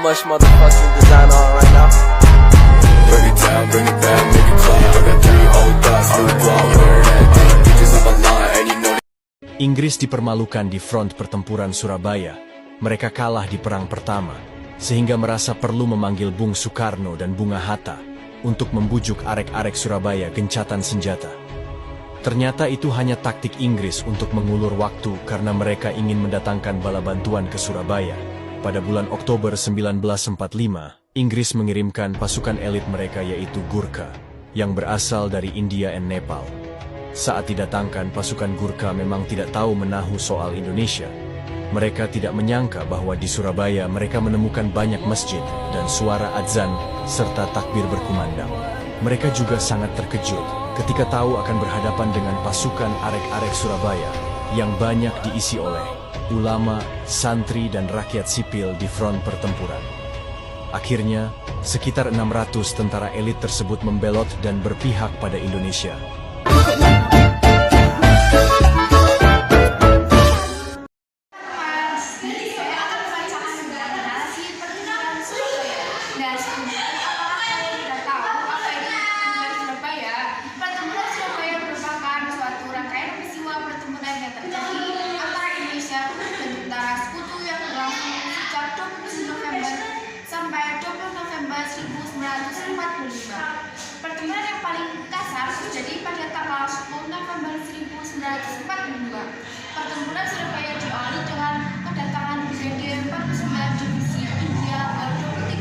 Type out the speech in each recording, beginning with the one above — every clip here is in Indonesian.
much motherfucking design on right now. Bring it down, bring it back, make it clap. I got 3 old thoughts, still wrong, wear that thing. Bitches on my line, and you know Inggris dipermalukan di front pertempuran Surabaya. Mereka kalah di Perang Pertama, sehingga merasa perlu memanggil Bung Soekarno dan Bunga Hatta untuk membujuk arek-arek Surabaya gencatan senjata. Ternyata itu hanya taktik Inggris untuk mengulur waktu karena mereka ingin mendatangkan bala bantuan ke Surabaya. Pada bulan Oktober 1945, Inggris mengirimkan pasukan elit mereka yaitu Gurkha, yang berasal dari India dan Nepal. Saat didatangkan, pasukan Gurkha memang tidak tahu menahu soal Indonesia. Mereka tidak menyangka bahwa di Surabaya mereka menemukan banyak masjid dan suara adzan serta takbir berkumandang. Mereka juga sangat terkejut ketika tahu akan berhadapan dengan pasukan arek-arek Surabaya yang banyak diisi oleh ulama, santri, dan rakyat sipil di front pertempuran. Akhirnya, sekitar 600 tentara elit tersebut membelot dan berpihak pada Indonesia. Pertemuan yang paling kasar terjadi pada tanggal 10 November 1942. Pertempuran Surabaya diawali dengan kedatangan Brigade 49 Divisi India ke-23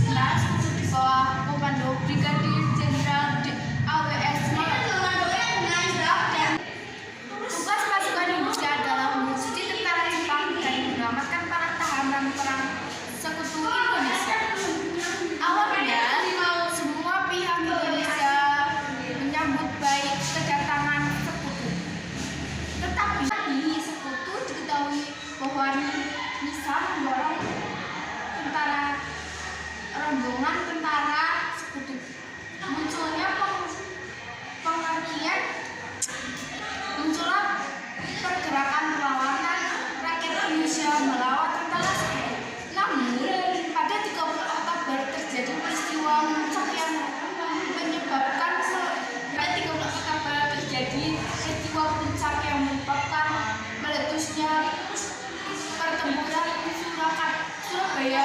Senar di bawah komando Brigadir Jenderal AWS Malabi. Tugas pasukan Indonesia adalah mewujudi tentara Jepang dan menyelamatkan para tahanan perang sekutu Indonesia. Awalnya, semua pihak Indonesia menyambut baik kedatangan sekutu. Tetapi sekutu diketahui bahwa bisa mendorong rombongan tentara sekutu. Muncullah pergerakan perlawanan rakyat Indonesia melawan tentara sekutu. Namun, pada 30 Oktober terjadi peristiwa puncak yang menyebabkan meletusnya pertempuran Surabaya.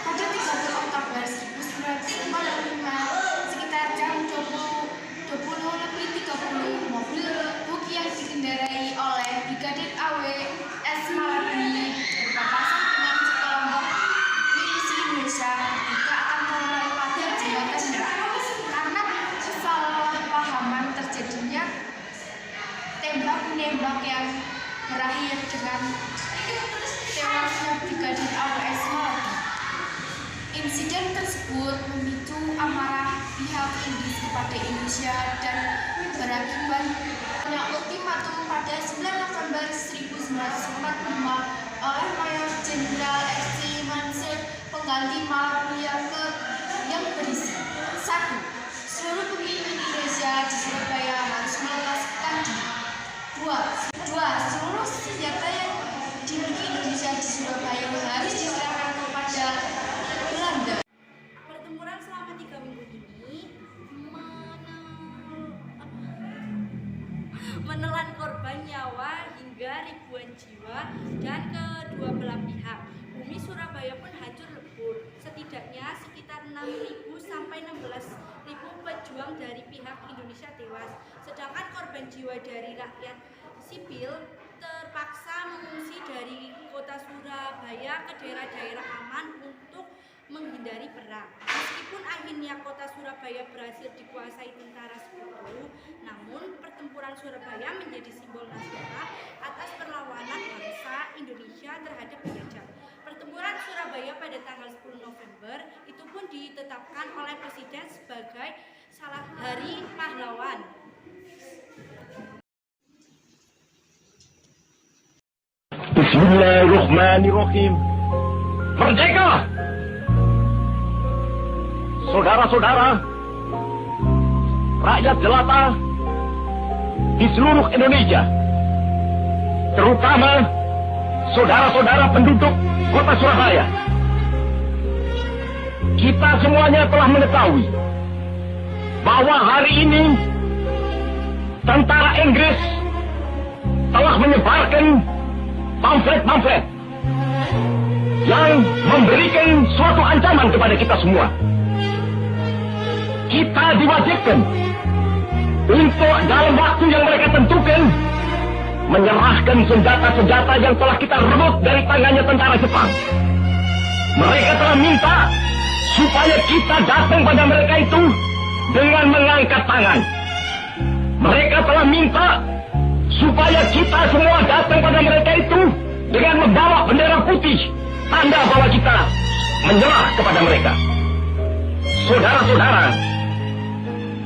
Pada 30 Oktober 1945, sekitar jam 20:30, mobil buk yang dikendarai oleh Brigadir AWS Malabi berpapasan dengan sekelompok milisi Indonesia ketika akan melewati jembatan. Karena kesalahpahaman terjadinya tembak-menembak yang berakhir dengan tewasnya Brigadir AWS Malabi. Insiden tersebut memicu amarah pihak Inggris kepada Indonesia dan berakibat ultimatum pada 9 November 1945 oleh Mayor Jenderal S.C. Mansur pengganti Malabi yang berisi: 1. Seluruh pemimpin Indonesia di Surabaya harus melepaskan diri. 2. Seluruh senjata yang dimiliki Indonesia di Surabaya harus diserahkan kepada Belanda. Pertempuran selama 3 minggu ini menelan korban nyawa hingga ribuan jiwa dan kedua belah pihak. Bumi Surabaya pun hancur lebur. Setidaknya sekitar 6.000 sampai 16.000 pejuang dari pihak Indonesia tewas. Sedangkan korban jiwa dari rakyat sipil terpaksa mengungsi dari kota Surabaya ke daerah-daerah aman untuk menghindari perang. Meskipun akhirnya kota Surabaya berhasil dikuasai tentara sekutu, namun pertempuran Surabaya menjadi simbol nasional atas perlawanan bangsa Indonesia terhadap penjajah. Pertempuran Surabaya pada tanggal 10 November itu pun ditetapkan oleh Presiden sebagai salah hari pahlawan. Bismillahirrahmanirrahim. Merdeka! Saudara-saudara, rakyat jelata di seluruh Indonesia, terutama saudara-saudara penduduk kota Surabaya. kita semuanya telah mengetahui bahwa hari ini tentara Inggris telah menyebarkan pamflet-pamflet yang memberikan suatu ancaman kepada kita semua. Kita diwajibkan untuk dalam waktu yang mereka tentukan menyerahkan senjata-senjata yang telah kita rebut dari tangannya tentara Jepang. Mereka telah minta supaya kita datang pada mereka itu dengan mengangkat tangan. Mereka telah minta supaya kita semua datang pada mereka itu dengan membawa bendera putih, tanda bahwa kita menyerah kepada mereka. Saudara-saudara,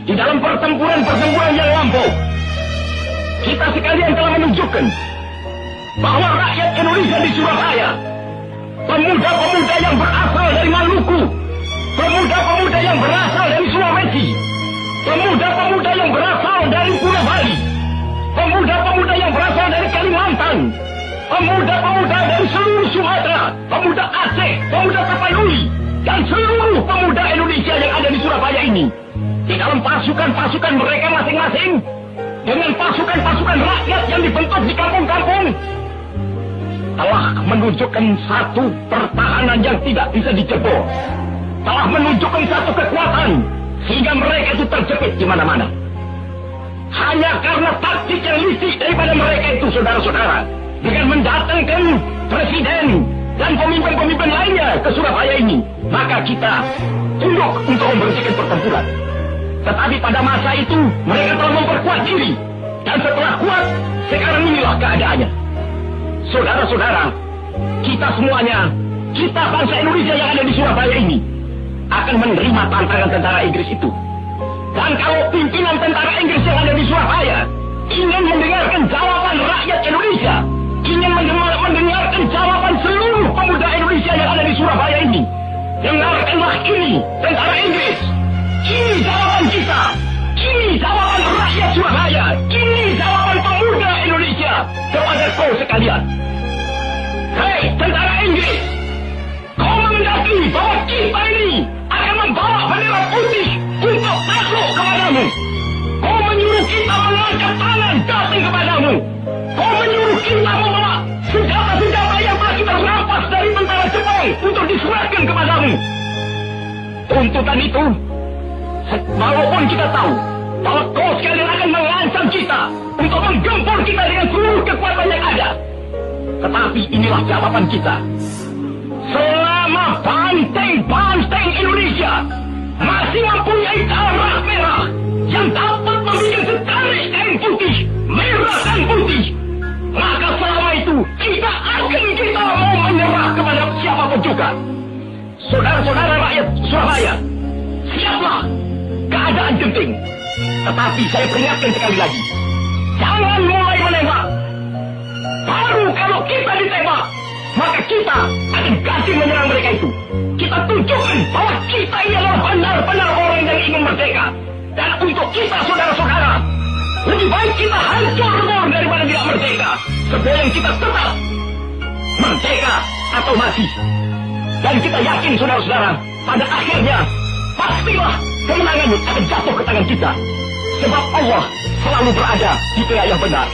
di dalam pertempuran-pertempuran yang lampau, kita sekalian telah menunjukkan bahwa rakyat Indonesia di Surabaya, pemuda-pemuda yang berasal dari Maluku, pemuda-pemuda yang berasal dari Sulawesi, pemuda-pemuda yang berasal dari Pulau Bali, pemuda-pemuda yang berasal dari Kalimantan, pemuda-pemuda dari seluruh Sumatera, pemuda Aceh, pemuda Tapanuli, dan seluruh pemuda Indonesia yang ada di Surabaya ini, di dalam pasukan-pasukan mereka masing-masing, dengan pasukan-pasukan rakyat yang dibentuk di kampung-kampung, telah menunjukkan satu pertahanan yang tidak bisa dijebol, telah menunjukkan satu kekuatan sehingga mereka itu terjepit di mana-mana. Hanya karena taktik yang licik daripada mereka itu, saudara-saudara, dengan mendatangkan presiden dan pemimpin-pemimpin lainnya ke Surabaya ini, maka kita tunduk untuk memberhentikan pertempuran. Tetapi pada masa itu mereka telah memperkuat diri, dan setelah kuat, sekarang inilah keadaannya. Saudara-saudara, kita semuanya, kita bangsa Indonesia yang ada di Surabaya ini, akan menerima tantangan tentara Inggris itu. Dan kalau pimpinan tentara Inggris yang ada di Surabaya ingin mendengarkan jawaban rakyat Indonesia, ingin mendengarkan jawaban seluruh pemuda Indonesia yang ada di Surabaya ini, dengarkanlah ini, tentara Inggris. Ini jawaban kita. Ini jawaban rakyat Surabaya. Ini jawaban pemuda Indonesia kepada kau sekalian. Hei, tentara Inggris, kau menghendaki bahwa kita ini akan membawa bendera putih untuk takluk kepadamu. Kau menyuruh kita mengangkat tangan datang kepadamu. Kau menyuruh kita membawa senjata-senjata yang telah kita rampas dari tentara Jepang untuk diserahkan kepadamu. Tuntutan itu, walaupun kita tahu bahwa kau sekalian akan mengancam kita untuk menggempur kita dengan seluruh kekuatan yang ada, tetapi inilah jawaban kita. Selama banteng-banteng Indonesia masih mempunyai darah merah yang dapat membuat setarik kain putih, merah dan putih, maka selama itu kita mau menyerah kepada siapapun juga. Saudara-saudara rakyat Surabaya, siaplah, keadaan genting. Tetapi saya peringatkan sekali lagi, jangan mulai menembak. Baru kalau kita ditembak, maka kita akan ganti menyerang mereka itu. Kita tunjukkan bahwa kita ini adalah benar-benar orang yang ingin merdeka. Dan untuk kita, saudara-saudara, lebih baik kita hancur lebur daripada tidak merdeka, sebelum kita tetap merdeka atau mati. Dan kita yakin, saudara-saudara, pada akhirnya pastilah kemenangan akan jatuh ke tangan kita. Sebab Allah selalu berada di pihak yang benar.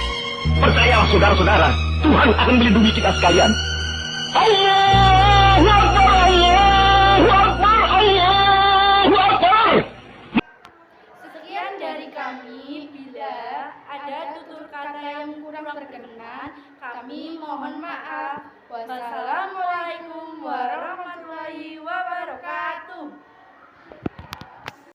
Percayalah, saudara-saudara, Tuhan akan melindungi kita sekalian. Allahu Akbar, Allahu Akbar, Allahu Akbar. Sekian dari kami. Bila ada tutur kata yang kurang berkenan, kami mohon maaf. Wassalamualaikum warahmatullahi wabarakatuh.